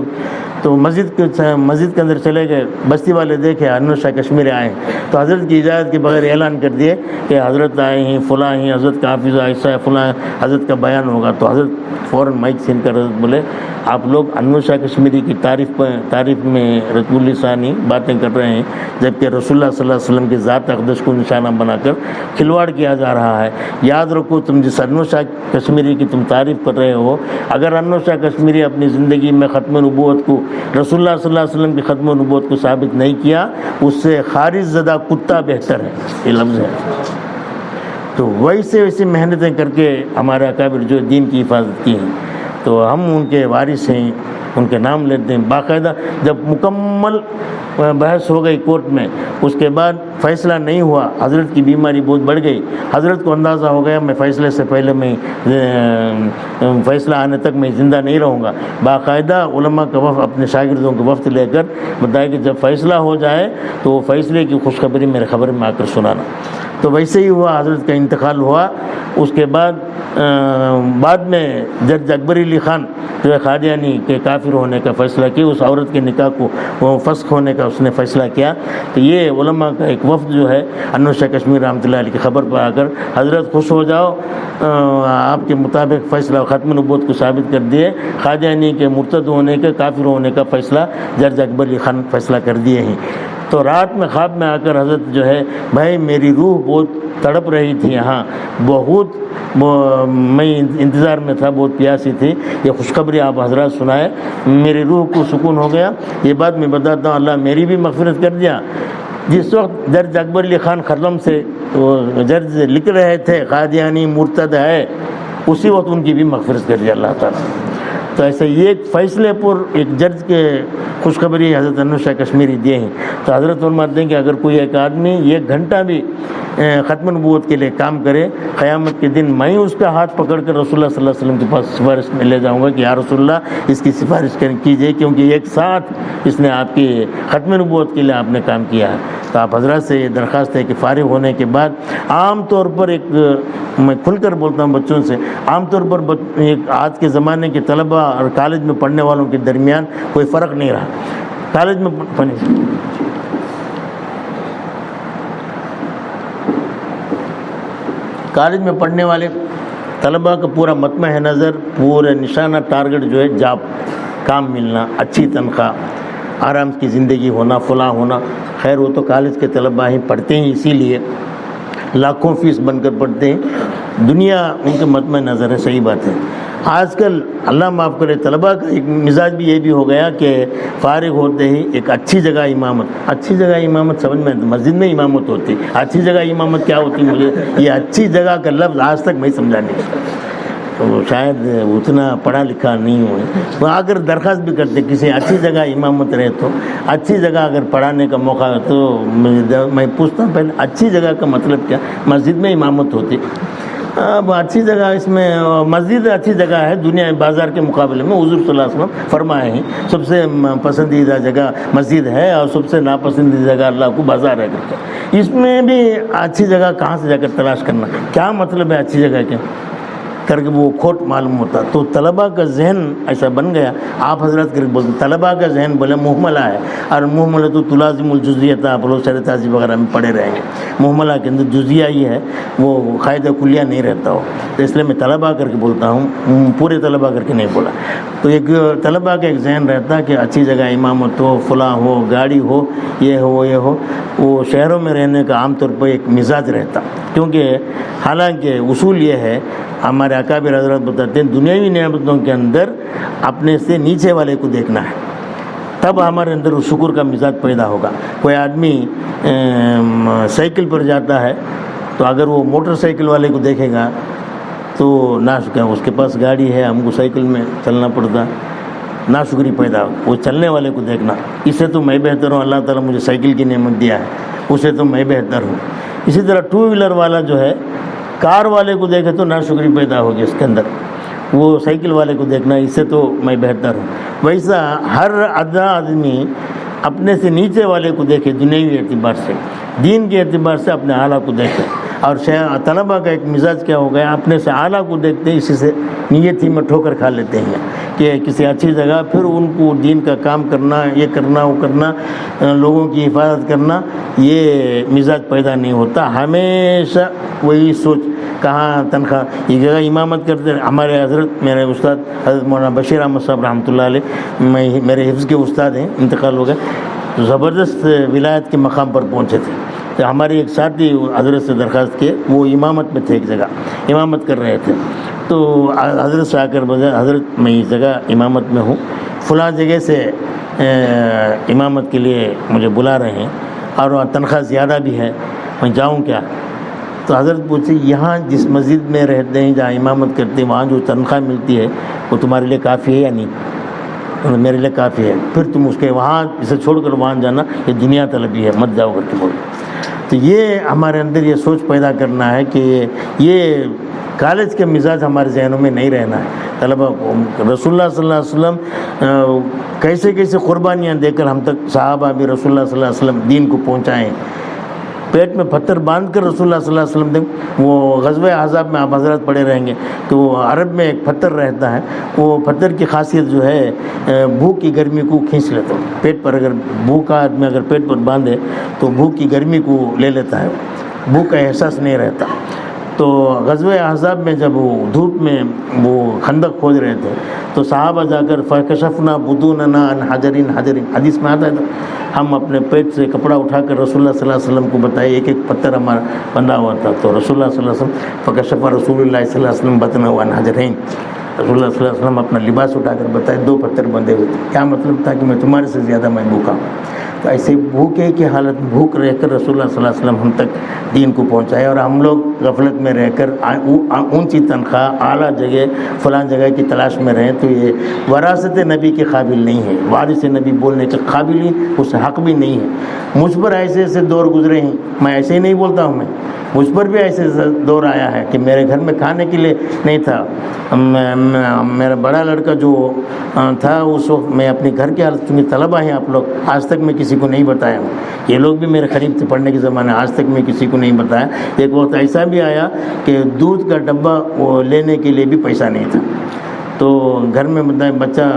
تو مسجد کے اندر چلے گئے، بستی والے دیکھے انور شاہ کشمیری آئے ہیں، تو حضرت کی اجازت کے بغیر اعلان کر دیے کہ حضرت آئے ہیں، فلاں ہیں، حضرت کا حافظ ایسا ہے، فلاں حضرت کا بیان ہوگا۔ تو حضرت فوراً مائک چھین کر حضرت بولے، آپ لوگ انور شاہ کشمیری کی تعریف میں رسول لسانی باتیں کر رہے ہیں، جبکہ رسول اللہ صلی اللہ علیہ وسلم کی ذات اقدس کو نشانہ بنا کر کھلواڑ کیا جا رہا ہے۔ یاد رکھو، تم جس انور شاہ کشمیری کی تم تعریف کر رہے ہو، اگر انور شاہ کشمیری اپنی زندگی میں ختم نبوت کو، رسول اللہ صلی اللہ علیہ وسلم کی ختم نبوت کو ثابت نہیں کیا، اس سے خارج زدہ کتا بہتر ہے، یہ لفظ ہے۔ تو ویسے محنتیں کر کے ہمارے اکابر جو دین کی حفاظت کی ہیں، تو ہم ان کے وارث ہیں، ان کے نام لیتے ہیں۔ باقاعدہ جب مکمل بحث ہو گئی کورٹ میں، اس کے بعد فیصلہ نہیں ہوا، حضرت کی بیماری بہت بڑھ گئی، حضرت کو اندازہ ہو گیا میں فیصلے سے پہلے میں فیصلہ آنے تک میں زندہ نہیں رہوں گا۔ باقاعدہ علماء کا وفد، اپنے شاگردوں کے وفد لے کر بتایا کہ جب فیصلہ ہو جائے تو وہ فیصلے کی خوشخبری میرے خبر میں آ کر سنانا۔ تو ویسے ہی ہوا، حضرت کا انتقال ہوا۔ اس کے بعد میں جج اکبر علی خان جو ہے قادیانی کے کافر ہونے کا فیصلہ کیا، اس عورت کے نکاح کو فسخ ہونے کا اس نے فیصلہ کیا۔ تو یہ علماء کا ایک وفد جو ہے انور شاہ کشمیری رحمۃ اللہ علیہ کی خبر پر آ کر، حضرت خوش ہو جاؤ، آپ کے مطابق فیصلہ ختم نبوت کو ثابت کر دیے، قادیانی کے مرتد ہونے کا، کافر ہونے کا فیصلہ جج اکبر علی خان فیصلہ کر دیے ہیں۔ تو رات میں خواب میں آ کر حضرت جو ہے، بھائی میری روح بہت تڑپ رہی تھی یہاں، بہت میں انتظار میں تھا، بہت پیاسی تھی، یہ خوشخبری آپ حضرات سنائے، میری روح کو سکون ہو گیا، یہ بات میں بتاتا ہوں، اللہ میری بھی مغفرت کر دیا۔ جس وقت جج اکبر علی خان قلم سے جج لکھ رہے تھے قادیانی مرتد ہے، اسی وقت ان کی بھی مغفرت کر دیا اللہ تعالیٰ۔ تو ایسے یہ ایک فیصلے پر ایک جج کے خوشخبری حضرت انور شاہ کشمیری دیے ہیں۔ تو حضرت فرماتے ہیں کہ اگر کوئی ایک آدمی 1 گھنٹہ بھی ختم نبوت کے لیے کام کرے، قیامت کے دن میں اس کا ہاتھ پکڑ کر رسول اللہ صلی اللہ علیہ وسلم کے پاس سفارش میں لے جاؤں گا کہ یا رسول اللہ اس کی سفارش کیجیے، کیونکہ ایک ساتھ اس نے آپ کی ختم نبوت کے لیے آپ نے کام کیا ہے۔ تو آپ حضرات سے یہ درخواست ہے کہ فارغ ہونے کے بعد عام طور پر میں کھل کر بولتا ہوں بچوں سے، عام طور پر آج کے زمانے کے طلباء اور کالج میں پڑھنے والوں کے درمیان کوئی فرق نہیں رہا۔ کالج میں پڑھنے والے طلباء کا پورا مطمع نظر، پورا نشانہ ٹارگٹ جو ہے جاب، کام ملنا، اچھی تنخواہ، آرام کی زندگی ہونا، فلاں ہونا۔ خیر وہ تو کالج کے طلباء ہی پڑھتے ہیں، اسی لیے لاکھوں فیس بن کر پڑھتے ہیں، دنیا ان کے مطمع نظر ہے، صحیح بات ہے۔ آج کل اللہ معاف کرے طلباء کا ایک مزاج بھی یہ بھی ہو گیا کہ فارغ ہوتے ہی ایک اچھی جگہ امامت سمجھ میں، مسجد میں امامت ہوتی، اچھی جگہ امامت کیا ہوتی، مجھے یہ اچھی جگہ کا لفظ آج تک میں سمجھا نہیں، تو شاید اتنا پڑھا لکھا نہیں ہوئے، وہ اگر درخواست بھی کرتے کسی اچھی جگہ امامت رہے تو، اچھی جگہ اگر پڑھانے کا موقع تو میں پوچھتا ہوں پہلے اچھی جگہ کا مطلب کیا؟ مسجد میں امامت ہوتی، اب اچھی جگہ، اس میں مسجد اچھی جگہ ہے دنیا بازار کے مقابلے میں، حضور صلی اللہ علیہ وسلم فرمائے ہیں سب سے پسندیدہ جگہ مسجد ہے اور سب سے ناپسندیدہ جگہ اللہ کو بازار ہے کرتا ہے۔ اس میں بھی اچھی جگہ کہاں سے جا کر تلاش کرنا، کیا مطلب ہے اچھی جگہ کے؟ کر کے وہ کھوٹ معلوم ہوتا. تو طلباء کا ذہن ایسا بن گیا. آپ حضرات کر بولتے طلباء کا ذہن بولے محملہ ہے, اور محملہ تو تلازم الجزیہ آپ لوگ شرح تہذیب وغیرہ میں پڑھے رہیں گے. محملہ کے اندر جزیہ ہی ہے, وہ قاعدہ کلیہ نہیں رہتا ہو. تو اس لیے میں طلباء کر کے بولتا ہوں, پورے طلباء کر کے نہیں بولا. تو ایک طلباء کا ایک ذہن رہتا کہ اچھی جگہ امامت ہو, فلاں ہو, گاڑی ہو, یہ ہو یہ ہو. وہ شہروں میں رہنے کا عام طور پر ایک مزاج رہتا, کیونکہ حالانکہ اصول یہ ہے, ہمارے اکابر حضرات بتاتے ہیں دنیاوی نعمتوں کے اندر اپنے سے نیچے والے کو دیکھنا ہے, تب ہمارے اندر شکر کا مزاج پیدا ہوگا. کوئی آدمی سائیکل پر جاتا ہے تو اگر وہ موٹر سائیکل والے کو دیکھے گا تو ناشکر, اس کے پاس گاڑی ہے, ہم کو سائیکل میں چلنا پڑتا, ناشکری پیدا. وہ چلنے والے کو دیکھنا, اس سے تو میں بہتر ہوں, اللہ تعالیٰ مجھے سائیکل کی نعمت دیا ہے, اسے تو میں بہتر ہوں. اسی طرح ٹو ویلر والا جو ہے کار والے کو دیکھے تو ناشکری پیدا ہوگی اس کے اندر, وہ سائیکل والے کو دیکھنا, اس سے تو میں بہتر ہوں. ویسا ہر ادنا آدمی اپنے سے نیچے والے کو دیکھے, دنیاوی اعتبار سے, دین کے اعتبار سے اپنے اعلیٰ کو دیکھے. اور طلباء کا ایک مزاج کیا ہو گیا, اپنے سے اعلیٰ کو دیکھتے ہیں, اسی سے نیت ہی میں ٹھوکر کھا لیتے ہیں کہ کسی اچھی جگہ پھر ان کو دین کا کام کرنا, یہ کرنا, وہ کرنا, لوگوں کی حفاظت کرنا, یہ مزاج پیدا نہیں ہوتا. ہمیشہ وہی سوچ, کہاں تنخواہ, یہ جگہ امامت کرتے. ہمارے حضرت میرے استاد حضرت مولانا بشیر احمد صاحب رحمۃ اللہ علیہ میرے حفظ کے استاد ہیں, انتقال ہو گئے, تو زبردست ولایت کے مقام پر پہنچے تھے. تو ہمارے ایک ساتھی حضرت سے درخواست کیے, وہ امامت میں تھے, ایک جگہ امامت کر رہے تھے. تو حضرت سے آ کر بجا, حضرت میں اس جگہ امامت میں ہوں, فلاں جگہ سے امامت کے لیے مجھے بلا رہے ہیں اور وہاں تنخواہ زیادہ بھی ہے, میں جاؤں کیا؟ تو حضرت پوچھے یہاں جس مسجد میں رہتے ہیں, جہاں امامت کرتے ہیں, وہاں جو تنخواہ ملتی ہے وہ تمہارے لیے کافی ہے یا نہیں؟ میرے لیے کافی ہے, پھر تم اس کے وہاں اسے چھوڑ کر وہاں جانا یہ دنیا طلبی ہے, مت جاؤ کر کے بولے. تو یہ ہمارے اندر یہ سوچ پیدا کرنا ہے کہ یہ کالج کے مزاج ہمارے ذہنوں میں نہیں رہنا ہے. طلبہ رسول اللہ صلی اللہ علیہ وسلم کیسے کیسے قربانیاں دے کر ہم تک, صحابہ بھی رسول اللہ صلی اللہ علیہ وسلم دین کو پہنچائیں. پیٹ میں پتھر باندھ کر رسول اللہ صلی اللہ علیہ وسلم دیں. وہ غزوہ احزاب میں آپ حضرات پڑھے رہیں گے کہ وہ عرب میں ایک پتھر رہتا ہے, وہ پتھر کی خاصیت جو ہے بھوک کی گرمی کو کھینچ لیتا ہے. پیٹ پر اگر بھوکا آدمی اگر پیٹ پر باندھے تو بھوک کی گرمی کو لے لیتا ہے, بھوک کا احساس نہیں رہتا. تو غزوہ احزاب میں جب وہ دھوپ میں وہ خندق کھود رہے تھے تو صحابہ جا کر فکشفنا بدوننا عن حجر حجر, حدیث میں آتا ہے تو ہم اپنے پیٹ سے کپڑا اٹھا کر رسول اللہ صلی اللہ علیہ وسلم کو بتائے, ایک ایک پتھر ہمارا بندھا ہوا تھا. تو رسول اللہ صلی اللہ علیہ وسلم فکشف رسول اللہ صلی اللہ علیہ وسلم بطنہ عن حجرین, رسول اللہ صلی اللہ علیہ وسلم اپنا لباس اٹھا کر بتائے 2 پتھر بندھے ہوئے تھے. کیا مطلب تھا کہ میں تمہارے سے زیادہ میں بھوکا ہوں. تو ایسے بھوکے کی حالت بھوک رہ کر رسول اللہ صلی اللہ علیہ وسلم ہم تک دین کو پہنچائے, اور ہم لوگ غفلت میں رہ کر اونچی تنخواہ اعلیٰ جگہ فلاں جگہ کی تلاش میں رہیں. تو یہ وراثت نبی کے قابل نہیں ہے, وارث نبی بولنے کے قابل ہی اس حق بھی نہیں ہے. مجھ پر ایسے ایسے دور گزرے ہیں, میں ایسے ہی نہیں بولتا ہوں, میں مجھ پر بھی ایسے دور آیا ہے کہ میرے گھر میں کھانے کے لیے نہیں تھا. میرا بڑا لڑکا جو تھا اس وقت میں اپنے گھر کے حالت, چونکہ طلبہ ہیں آپ لوگ, آج تک میں کسی کو نہیں بتایا ہوں. یہ لوگ بھی میرے قریب تھے پڑھنے کے زمانے, آج تک میں کسی کو نہیں بتایا. ایک وقت ایسا بھی آیا کہ دودھ کا ڈبہ وہ لینے کے لیے بھی پیسہ نہیں تھا. تو گھر میں بچہ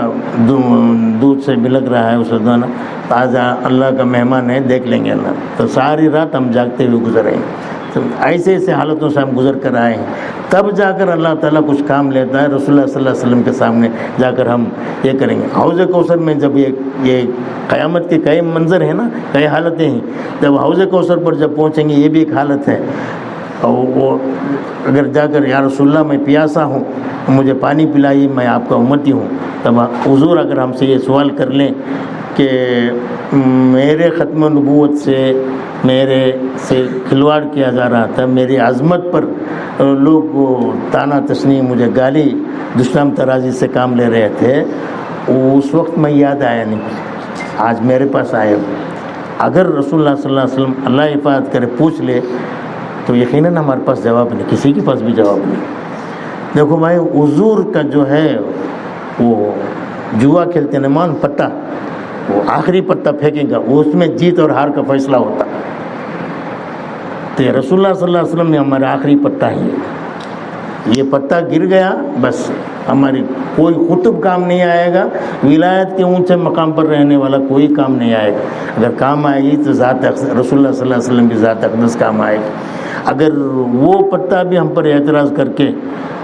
دودھ سے بلک رہا ہے, اسے دانا تازہ اللہ کا مہمان ہے, دیکھ لیں گے اللہ. تو ساری رات ہم جاگتے ہوئے گزر رہے ہیں. تو ایسے ایسے حالتوں سے ہم گزر کر آئے ہیں, تب جا کر اللہ تعالیٰ کچھ کام لیتا ہے. رسول اللہ صلی اللہ علیہ وسلم کے سامنے جا کر ہم یہ کریں گے. حوض کوثر میں جب یہ قیامت کے کئی منظر ہیں نا, کئی حالتیں ہیں, جب حوض کوثر پر جب پہنچیں گے یہ بھی ایک حالت ہے. اور وہ اگر جا کر یا رسول اللہ میں پیاسا ہوں, مجھے پانی پلائیے, میں آپ کا امتی ہوں, تب حضور اگر ہم سے یہ سوال کر لیں کہ میرے ختم نبوت سے میرے سے کھلواڑ کیا جا رہا تھا, میری عظمت پر لوگ تانا تشنی, مجھے گالی دشنام ترازی سے کام لے رہے تھے, اس وقت میں یاد آیا نہیں, آج میرے پاس آئے. اگر رسول اللہ صلی اللہ علیہ وسلم اللہ حفاظت کرے پوچھ لے تو یقیناً ہمارے پاس جواب نہیں, کسی کے پاس بھی جواب نہیں. دیکھو بھائی, حضور کا جو ہے وہ جوا کھیلتے نمان پتہ, وہ آخری پتہ پھینکیں گا, وہ اس میں جیت اور ہار کا فیصلہ ہوتا. تو رسول اللہ صلی اللہ علیہ وسلم میں ہمارا آخری پتہ ہی ہے. یہ پتا گر گیا بس ہماری کوئی قطب کام نہیں آئے گا، ولایت کے اونچے مقام پر رہنے والا کوئی کام نہیں آئے گا. اگر کام آئے گی تو ذات رسول اللہ صلی اللہ علیہ وسلم کی ذات اقدس کام آئے گی. اگر وہ پتا بھی ہم پر اعتراض کر کے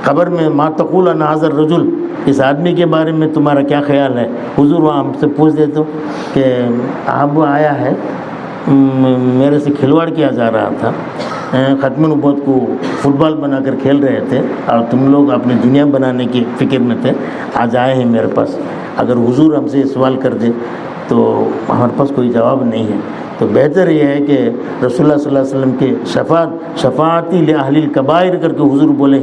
قبر میں ما تقول عن ھذا الرجل، اس آدمی کے بارے میں تمہارا کیا خیال ہے، حضور وہاں ہم سے پوچھ دیتے ہو کہ اب آیا ہے میرے سے کھلواڑ کیا جا رہا تھا، ختم نبوت کو فٹ بال بنا کر کھیل رہے تھے اور تم لوگ اپنی دنیا بنانے کی فکر میں تھے، آج آئے ہیں میرے پاس. اگر حضور ہم سے یہ سوال کر دے تو ہمارے پاس کوئی جواب نہیں ہے. تو بہتر یہ ہے کہ رسول اللہ صلی اللہ علیہ وسلم کے شفاعتی لأہل الکبائر کر کے حضور بولیں،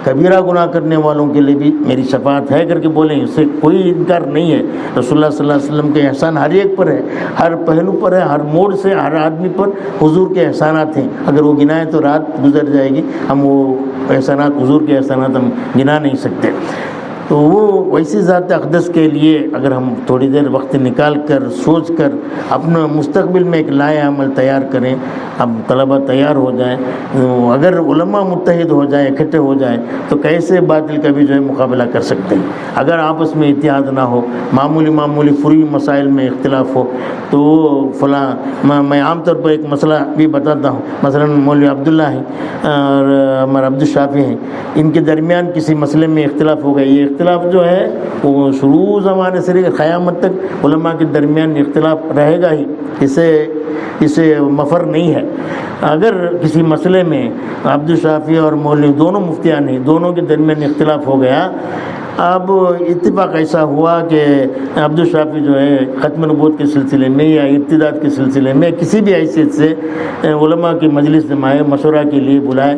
کبیرہ گناہ کرنے والوں کے لیے بھی میری شفاعت ہے کر کے بولیں، اس سے کوئی انکار نہیں ہے. رسول اللہ صلی اللہ علیہ وسلم کے احسان ہر ایک پر ہے، ہر پہلو پر ہے، ہر موڑ سے ہر آدمی پر حضور کے احسانات ہیں. اگر وہ گنائیں تو رات گزر جائے گی، ہم وہ احسانات حضور کے احسانات ہم گنا نہیں سکتے. تو وہ ویسی ذات اقدس کے لیے اگر ہم تھوڑی دیر وقت نکال کر سوچ کر اپنا مستقبل میں ایک لائحہ عمل تیار کریں، اب طلبہ تیار ہو جائیں، اگر علماء متحد ہو جائیں، اکٹھے ہو جائیں تو کیسے باطل کا بھی جو ہے مقابلہ کر سکتے ہیں. اگر آپس میں اتحاد نہ ہو، معمولی فروعی مسائل میں اختلاف ہو تو فلاں میں عام طور پر ایک مسئلہ بھی بتاتا ہوں. مثلا مولوی عبداللہ ہیں اور ہمارا عبدالشافی ہیں، ان کے درمیان کسی مسئلے میں اختلاف ہو گیا. یہ اختلاف جو ہے وہ شروع زمانے سے قیامت تک علماء کے درمیان اختلاف رہے گا ہی، اسے مفر نہیں ہے. اگر کسی مسئلے میں عبدالشافی اور مولوی دونوں مفتیان ہیں، دونوں کے درمیان اختلاف ہو گیا، اب اتفاق ایسا ہوا کہ عبدالشافی جو ہے ختم نبوت کے سلسلے میں یا ارتداد کے سلسلے میں کسی بھی حیثیت سے علماء کی مجلس جمائے، مشورہ کے لیے بلائے.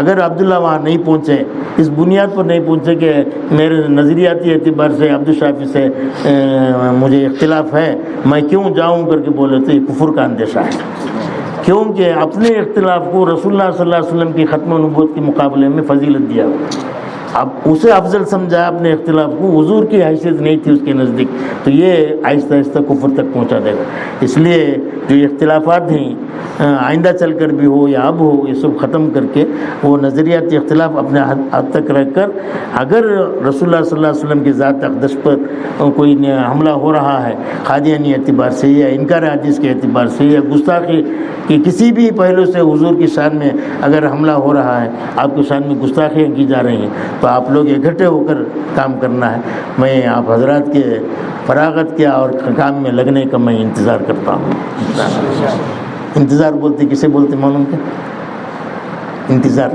اگر عبداللہ وہاں نہیں پہنچے، اس بنیاد پر نہیں پہنچے کہ میرے نظریاتی اعتبار سے عبدالشافی سے مجھے اختلاف ہے، میں کیوں جاؤں کر کے بولے تو یہ کفر کا اندیشہ ہے. کیونکہ اپنے اختلاف کو رسول اللہ صلی اللہ علیہ وسلم کی ختم نبوت کے مقابلے میں فضیلت دیا. اب اسے افضل سمجھا اپنے اختلاف کو، حضور کی حیثیت نہیں تھی اس کے نزدیک، تو یہ آہستہ آہستہ کفر تک پہنچا دے گا. اس لیے جو اختلافات ہیں آئندہ چل کر بھی ہو یا اب ہو، یہ سب ختم کر کے وہ نظریاتی اختلاف اپنے حد تک رکھ کر، اگر رسول اللہ صلی اللہ علیہ وسلم کی ذات اقدس پر کوئی حملہ ہو رہا ہے قادیانی اعتبار سے یا انکار حدیث کے اعتبار سے یا گستاخی کہ کسی بھی پہلو سے حضور کی شان میں اگر حملہ ہو رہا ہے، آپ کی شان میں گستاخیاں کی جا رہی ہیں، تو آپ لوگ اکٹھے ہو کر کام کرنا ہے. میں آپ حضرات کے فراغت کیا اور کام میں لگنے کا میں انتظار کرتا ہوں. انتظار بولتے کسے بولتے معلوم کیا؟ انتظار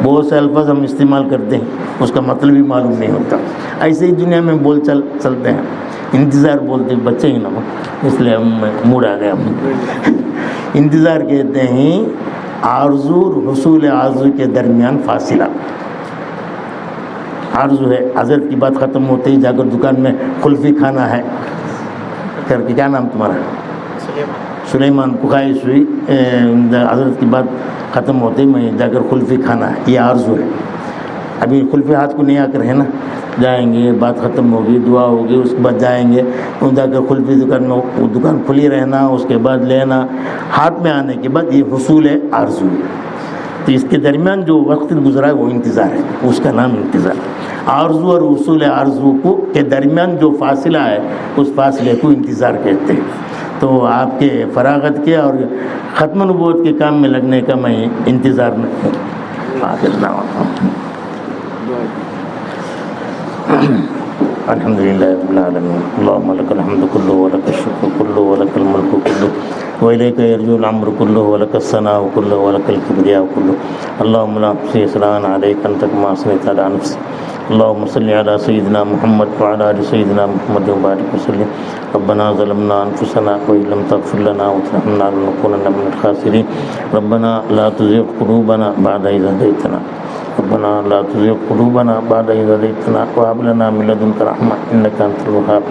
بہت سے الفاظ ہم استعمال کرتے ہیں، اس کا مطلب بھی معلوم نہیں ہوتا. ایسے ہی دنیا میں بول چلتے ہیں، انتظار بولتے بچے ہی نہ ہو، اس لیے ہم موڈ آ گیا. انتظار کہتے ہیں آرزو اور حصول آرزو کے درمیان فاصلہ. آرزو ہے حضرت کی بات ختم ہوتے ہی جا کر دکان میں کلفی کھانا ہے کر کے، کیا نام تمہارا؟ سلیمان کو خواہش ہوئی حضرت کی بات ختم ہوتے ہی میں جا کر کلفی کھانا ہے، یہ آرزو ہے. ابھی کلفی ہاتھ کو نہیں آ کر ہے نا، جائیں گے، بات ختم ہوگی، دعا ہوگی، اس کے بعد جائیں گے جا کر کلفی دکان میں، وہ دکان کھلی رہنا، اس کے بعد لینا، ہاتھ میں آنے کے بعد یہ حصول ہے آرزو ہے. تو اس کے درمیان جو وقت گزرا ہے وہ انتظار ہے، اس کا نام انتظار. آرزو اور حصول آرزو کو کے درمیان جو فاصلہ ہے اس فاصلے کو انتظار کہتے ہیں. تو آپ کے فراغت کے اور ختم نبوت کے کام میں لگنے کا میں انتظار میں ہوں. الحمدللہ رب العالمین. اللہم لک الحمد کلہ ولک الشکر کلہ ولک الملک کلہ وإلیک یرجع الامر کلہ ولک الثناء کلہ ولک الکبریاء کلہ. اللہم لا احصی ثناء علیک انت کما اثنیت علی نفسک. اللہم صلی علی سیدنا محمد وعلی آل سیدنا محمد وبارک وسلم. ربنا ظلمنا انفسنا وإن لم تغفر لنا وترحمنا لنکونن من الخاسرین. ربنا لا تزغ قلوبنا بعد إذ هديتنا. ربنا لا تزغ قلوبنا بعد إذ هديتنا وهب لنا من لدنك رحمة إنك أنت الوهاب.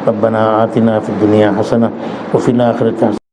ربنا آتنا في الدنيا حسنة وفي الآخرة حسنة